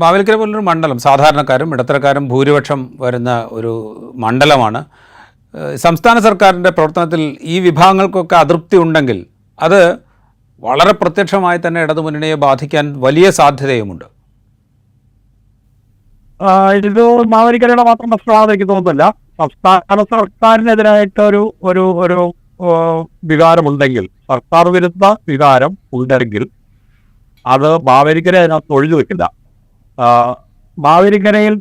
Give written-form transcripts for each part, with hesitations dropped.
മാവേലിക്കര പോലൊരു മണ്ഡലം സാധാരണക്കാരും ഇടത്തരക്കാരും ഭൂരിപക്ഷം വരുന്ന ഒരു മണ്ഡലമാണ്. സംസ്ഥാന സർക്കാരിൻ്റെ പ്രവർത്തനത്തിൽ ഈ വിഭാഗങ്ങൾക്കൊക്കെ അതൃപ്തി ഉണ്ടെങ്കിൽ അത് വളരെ പ്രത്യക്ഷമായി തന്നെ ഇടതുമുന്നണിയെ ബാധിക്കാൻ വലിയ സാധ്യതയുമുണ്ട്. ഇത് മാവേലിക്കരയുടെ മാത്രം പ്രശ്നമാണെന്ന് എനിക്ക് തോന്നുന്നില്ല. സംസ്ഥാന സർക്കാരിനെതിരായിട്ട് ഒരു ഒരു ഒരു വികാരമുണ്ടെങ്കിൽ, സർക്കാർ വിരുദ്ധ വികാരം ഉണ്ടെങ്കിൽ അത് മാവേലിക്കര അതിനകത്ത് ഒഴിഞ്ഞു വെക്കില്ല. മാവേലിക്കരയിൽ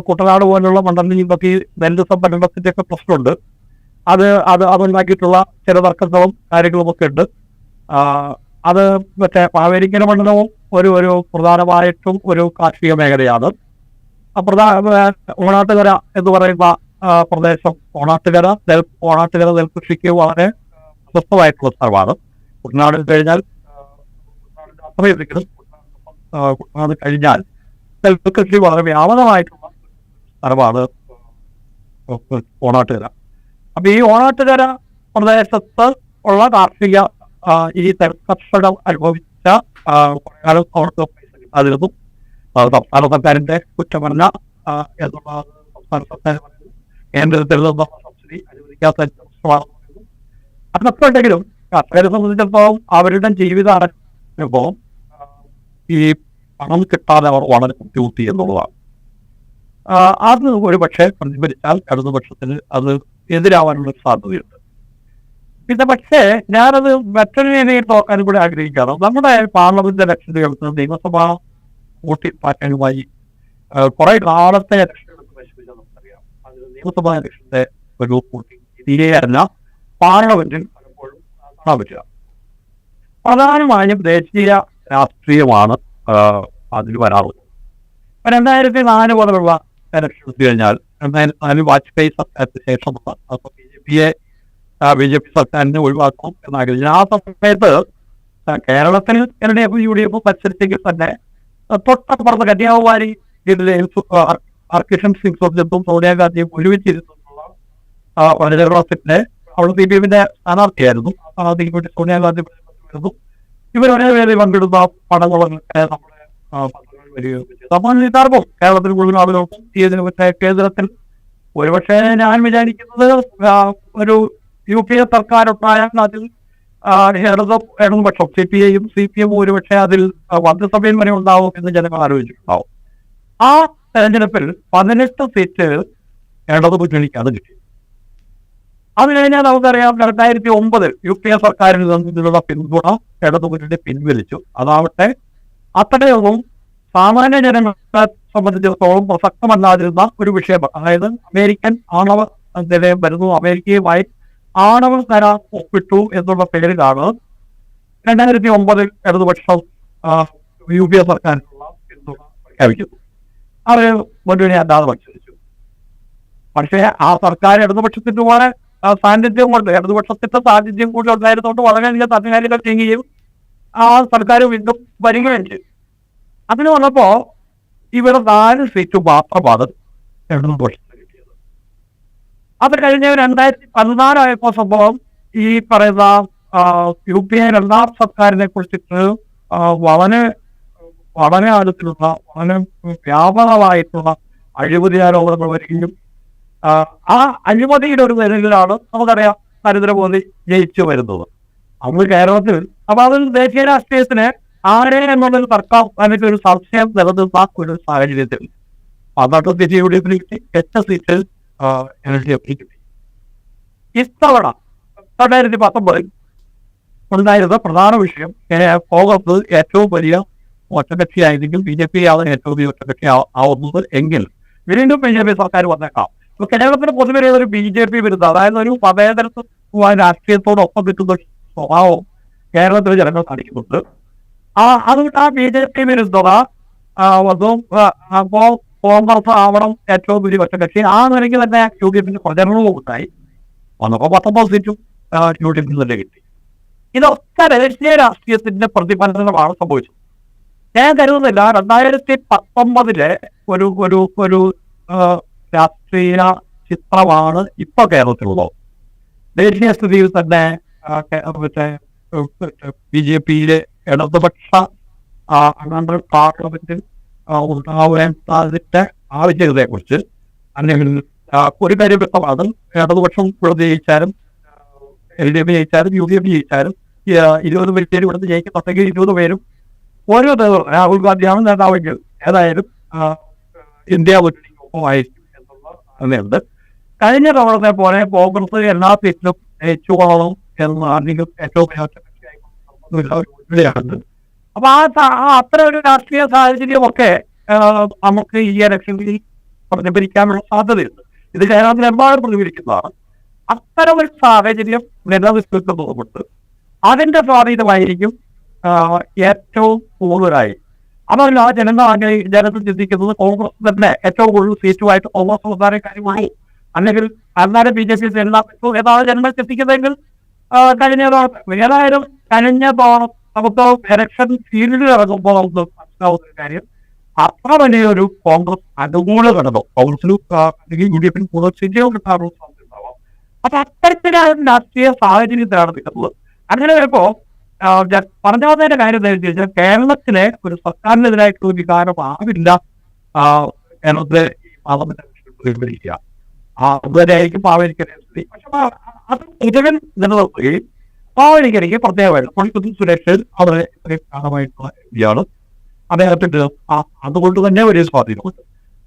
കുട്ടനാട് പോലുള്ള മണ്ഡലങ്ങളിലൊക്കെ ഈ നെല്ല് സംഭരണത്തിന്റെ ഒക്കെ പ്രശ്നമുണ്ട്. അതുണ്ടാക്കിയിട്ടുള്ള ചില തർക്കങ്ങളും കാര്യങ്ങളും ഒക്കെ ഉണ്ട്. അത് മറ്റേ മാവേലിക്കര മണ്ഡലവും ഒരു പ്രധാനമായിട്ടും ഒരു കാർഷിക മേഖലയാണ്. ഓണാട്ടുകര എന്ന് പറയുന്ന പ്രദേശം ഓണാട്ടുകര നെൽകൃഷിക്ക് വളരെ പ്രശസ്തമായിട്ടുള്ള സ്ഥലമാണ്. കുട്ടനാട് കഴിഞ്ഞാൽ കുട്ടനാട് കഴിഞ്ഞാൽ നെൽകൃഷി വളരെ വ്യാപകമായിട്ടുള്ള സ്ഥലമാണ് ഓണാട്ടുകര. അപ്പൊ ഈ ഓണാട്ടുകര പ്രദേശത്ത് ഉള്ള കാർഷിക ഈ കർഷകർ അനുഭവിച്ച കുറെ കാലം അവർക്ക് പൈസ കിട്ടാതിരുന്നു. സംസ്ഥാന സർക്കാരിന്റെ കുറ്റമല്ല എന്നുള്ള സംസ്ഥാന സർക്കാർ കേന്ദ്രത്തിൽ നിന്നുള്ള സബ്സിഡി അനുവദിക്കാത്ത പ്രശ്നമാണെന്ന് പറയുന്നു. അതൊക്കെ ഉണ്ടെങ്കിലും കർഷകരെ സംബന്ധിച്ചിടത്തോളം അവരുടെ ജീവിത അനുഭവം ഈ പണം കിട്ടാതെ അവർ വളരെ ബുദ്ധിമുട്ടി എന്നുള്ളതാണ്. അത് ഒരു പക്ഷേ പ്രതിഫലിച്ചാൽ ഇടതുപക്ഷത്തിന് അത് എതിരാവാനുള്ള സാധ്യതയുണ്ട്. പിന്നെ പക്ഷേ ഞാനത് മറ്റൊരു രീതിയിൽ നോക്കാനും കൂടി ആഗ്രഹിക്കുകയാണ്. നമ്മുടെ പാർലമെന്റ് ഇലക്ഷനുകൾക്ക് നിയമസഭാ വോട്ടിംഗ് പാറ്റേണുമായി കുറെ കാലത്തെ ഇലക്ഷനുകൾക്ക് പരിശോധിച്ചാൽ നമുക്കറിയാം. അത് നിയമസഭാ ഇലക്ഷന്റെ ഒരു വോട്ടിംഗ് രീതിയല്ല പാർലമെന്റിൽ പലപ്പോഴും കാണാൻ പറ്റുക. പ്രധാനമായും ദേശീയ രാഷ്ട്രീയമാണ് അതിൽ വരാറുള്ളത്. 2004 മുതലുള്ള ഇലക്ഷൻ എടുത്തു കഴിഞ്ഞാൽ 2004 വാജ്പേയി സർക്കാരിന് ശേഷമുള്ള ബി ജെ പി സർക്കാരിനെ ഒഴിവാക്കണം എന്നാഗ്രഹിച്ചു. ആ സമയത്ത് കേരളത്തിൽ LDF UDF മത്സരിച്ചെങ്കിൽ തന്നെ തൊട്ടപ്പുറത്ത് കന്യാകുമാരി ജില്ലയിൽ ഹർകിഷൻ സിംഗ് സുർജിത്തും സോണിയാഗാന്ധിയും ഒരുമിച്ചിരുന്നുള്ള വനിതാ അവിടെ CPM സ്ഥാനാർത്ഥിയായിരുന്നു. സ്ഥാനാർത്ഥിക്ക് വേണ്ടി സോണിയാഗാന്ധി വരുന്നു. ഇവരൊരേ വേദി പങ്കിടുന്ന പടങ്ങളൊക്കെ നമ്മുടെ പത്രങ്ങൾ വരികയും സമ്മാനിതാർക്കും കേരളത്തിൽ മുഴുവൻ ആളുകൾക്കും ഇതിന് പക്ഷേ കേന്ദ്രത്തിൽ ഒരുപക്ഷെ ഞാൻ വിചാരിക്കുന്നത് ഒരു UPA സർക്കാരുണ്ടായാൽ അതിൽ ഇടതുപക്ഷം CPM ഒരുപക്ഷെ അതിൽ മന്ത്രിസഭയിൽ വരെ ഉണ്ടാവും എന്ന് ജനങ്ങൾ ആലോചിച്ചിട്ടുണ്ടാവും. ആ തെരഞ്ഞെടുപ്പിൽ 18 സീറ്റ് ഇടതുമുന്നണിക്കാണ് കിട്ടി. അത് കഴിഞ്ഞാൽ നമുക്കറിയാം 2009 UPA സർക്കാരിൽ നിന്നുള്ള പിന്തുണ ഇടതുമുന്നണി പിൻവലിച്ചു. അതാവട്ടെ അത്രയൊന്നും സാമാന്യ ജനങ്ങളെ സംബന്ധിച്ചിടത്തോളം പ്രസക്തമല്ലാതിരുന്ന ഒരു വിഷയമാണ്. അതായത് അമേരിക്കൻ ആണവ നിലയം വരുന്നു, അമേരിക്കയുമായി ആണവ കരാർ ഒപ്പിട്ടു എന്നുള്ള പേരിലാണ് 2009 ഇടതുപക്ഷം UPA സർക്കാരിനുള്ള പിന്തുണ പ്രഖ്യാപിക്കുന്നു. അവർ മുന്നണി അല്ലാതെ മത്സരിച്ചു. പക്ഷേ ആ സർക്കാർ ഇടതുപക്ഷത്തിന്റെ പോലെ സാന്നിധ്യം കൊണ്ട് ഇടതുപക്ഷത്തിന്റെ സാന്നിധ്യം കൂടി ഉണ്ടായിരുന്നുകൊണ്ട് വളരെയധികം തമിഴ്നാടുകൾ ചെയ്യുകയും ആ സർക്കാർ വീണ്ടും വരികയും ചെയ്തു. അതിന് വന്നപ്പോ ഇവിടെ 4 സീറ്റ് മാത്രമാണ് ഇടതുപക്ഷത്തിന് കിട്ടിയത്. അത് കഴിഞ്ഞ 2014 ആയപ്പോ സംഭവം ഈ പറയുന്ന UPA രണ്ടാം സർക്കാരിനെ കുറിച്ചിട്ട് വളരെ വളരെ ആഴത്തിലുള്ള വളരെ വ്യാപകമായിട്ടുള്ള അഴിമതി ആരോപണങ്ങൾ വരികയും ആ അഴിമതിയുടെ ഒരു നിലയിലാണ് നമുക്കറിയാം നരേന്ദ്രമോദി ജയിച്ചു വരുന്നത്. അന്ന് കേരളത്തിൽ അപ്പൊ അത് ദേശീയ രാഷ്ട്രീയത്തിന് ആരെ എന്നുള്ളൊരു തർക്കം അല്ലെങ്കിൽ ഒരു സംശയം നിലനിർന്ന ഒരു സാഹചര്യത്തിൽ 12 സീറ്റ് UDF കിട്ടി, 8 സീറ്റ് LDF കിട്ടി. ഇത്തവണ 2019 ഉണ്ടായിരുന്ന പ്രധാന വിഷയം കോൺഗ്രസ് ഏറ്റവും വലിയ ഒറ്റകക്ഷിയായിരുന്നെങ്കിൽ BJP ആണ് ഏറ്റവും വലിയ ഒറ്റകക്ഷി ആവുന്നത് എങ്കിൽ വീണ്ടും BJP സർക്കാർ വന്നേക്കാം. ഇപ്പൊ കേരളത്തിന് പൊതുവെ ഒരു BJP വിരുദ്ധ, അതായത് ഒരു മതേതരത്വ രാഷ്ട്രീയത്തോടൊപ്പം കിട്ടുന്ന സ്വഭാവം കേരളത്തിലെ ജനങ്ങൾ കാണിക്കുന്നുണ്ട്. അതുകൊണ്ട് ആ BJP വിരുദ്ധത വന്നും അപ്പോ കോൺഗ്രസ് ആവണം ഏറ്റവും വലിയ ഒറ്റകക്ഷി. ആ നിലയ്ക്ക് തന്നെ UDFന്റെ പ്രചരണവും ഉണ്ടായി. വന്നപ്പോ 19 സീറ്റും UDFിന് തന്നെ കിട്ടി. ഇതൊക്കെ ദേശീയ രാഷ്ട്രീയത്തിന്റെ പ്രതിഫലനമാണ് സംഭവിച്ചത്. ഞാൻ കരുതുന്നില്ല 2019 ഒരു ഒരു ഒരു രാഷ്ട്രീയ ചിത്രമാണ് ഇപ്പൊ കേരളത്തിലുള്ളത്. ദേശീയ സ്ഥിതിയിൽ തന്നെ മറ്റേ BJPയിലെ ഇടതുപക്ഷ പാർലമെന്റിൽ ഉണ്ടാവാൻ സാധിച്ച ആവശ്യകതയെക്കുറിച്ച് അല്ലെങ്കിൽ ഒരു കാര്യം വ്യക്തമാണ്. ഇടതുപക്ഷം ഇവിടെ ജയിച്ചാലും LDF ജയിച്ചാലും UDF ജയിച്ചാലും 20 പേര് ഇവിടുന്ന് ജയിക്കുന്നുണ്ടെങ്കിൽ 20 പേരും ഓരോ രാഹുൽ ഗാന്ധിയാണ് നേതാവെങ്കിൽ ഏതായാലും ഇന്ത്യ മുന്നണിക്കൊപ്പമായിരിക്കും എന്നുണ്ട്. കഴിഞ്ഞ തവണത്തെ പോലെ കോൺഗ്രസ് എല്ലാ സീറ്റിലും ജയിച്ചുകൊള്ളണം എന്ന് അല്ലെങ്കിൽ ഏറ്റവും ാണ്. അപ്പൊ അത്ര ഒരു രാഷ്ട്രീയ സാഹചര്യമൊക്കെ നമുക്ക് ഈ ഇലക്ഷനിൽ പ്രതിഫലിക്കാനുള്ള സാധ്യതയുണ്ട്. ഇത് കേരളത്തിലെമ്പാടും പ്രതിഫലിക്കുന്നതാണ്. അത്തരം ഒരു സാഹചര്യം നിലനിൽക്കുന്നതുകൊണ്ട് അതിന്റെ സ്വാധീനമായിരിക്കും ഏറ്റവും കൂടുതലായി. അതല്ല ജനങ്ങൾ ചിന്തിക്കുന്നത് കോൺഗ്രസ് തന്നെ ഏറ്റവും കൂടുതൽ സീറ്റുമായിട്ട് കോൺഗ്രസ് സംസ്ഥാന കാര്യമായി അല്ലെങ്കിൽ അന്നാലും BJP ഏതാണ് ജനങ്ങൾ ചിന്തിക്കുന്നതെങ്കിൽ കഴിഞ്ഞ ഏതായാലും കഴിഞ്ഞ നമുക്ക് ഇലക്ഷൻ ഫീൽഡിൽ ഇറങ്ങുമ്പോൾ നമുക്ക് മനസ്സിലാവുന്ന ഒരു കാര്യം അത്ര വലിയൊരു കോൺഗ്രസ് അനുകൂല ഘടകം കോൺഗ്രസിലും അല്ലെങ്കിൽ UDF കൂടുതൽ സീറ്റുകൾ കിട്ടാനുള്ള സാധ്യത ഉണ്ടാവാം. അപ്പൊ അത്തരത്തിലുള്ള രാഷ്ട്രീയ സാഹചര്യത്തിലാണ് നിൽക്കുന്നത്. അങ്ങനെ വരുമ്പോ പറഞ്ഞതിന്റെ കാര്യം എന്താണെന്ന് വെച്ചാൽ കേരളത്തിലെ ഒരു സർക്കാരിനെതിരായിട്ടുള്ള വികാരമാവില്ല കേരളത്തിലെ ഈ പാർലമെന്റ് പ്രതിഫലിക്കുക. അതുതന്നെയായിരിക്കും പാവനിക്കരെ സ്ഥിതി. പക്ഷെ അത് മുഴുവൻ നിലനിർത്തുകയും പാവനിക്കരയ്ക്ക് പ്രത്യേകമായിട്ട് പണിക്കുത്തി സുരേഷ് അവരെ ഇത്രയും കാലമായിട്ടുള്ള വ്യക്തിയാണ്. അദ്ദേഹത്തിന്റെ അതുകൊണ്ട് തന്നെ വലിയ സ്വാധീനമുണ്ട്.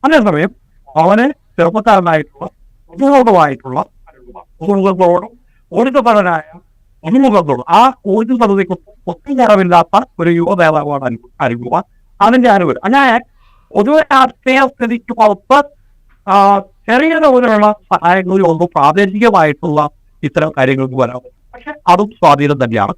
അതേസമയം അവന് ചെറുപ്പക്കാരനായിട്ടുള്ള ഉപയോഗമായിട്ടുള്ള അനുഭവങ്ങളോടും ഊർജ്ജപരനായ അനുമുഖത്തോടും ആ ഊർജ്ജപരതയ്ക്ക് ഒട്ടും കുറവില്ലാത്ത ഒരു യുവ നേതാവാണ് അനുഭവ. അതിന്റെ അനുഭവം അങ്ങനെ പൊതുവെ രാഷ്ട്രീയ സ്ഥിതിക്ക് പുറത്ത് ചെറിയ തോതിലുള്ള സഹായങ്ങളിൽ ഒന്നും പ്രാദേശികമായിട്ടുള്ള ഇത്തരം കാര്യങ്ങൾക്ക് വരാം. പക്ഷെ അതും സ്വാധീനം തന്നെയാണ്.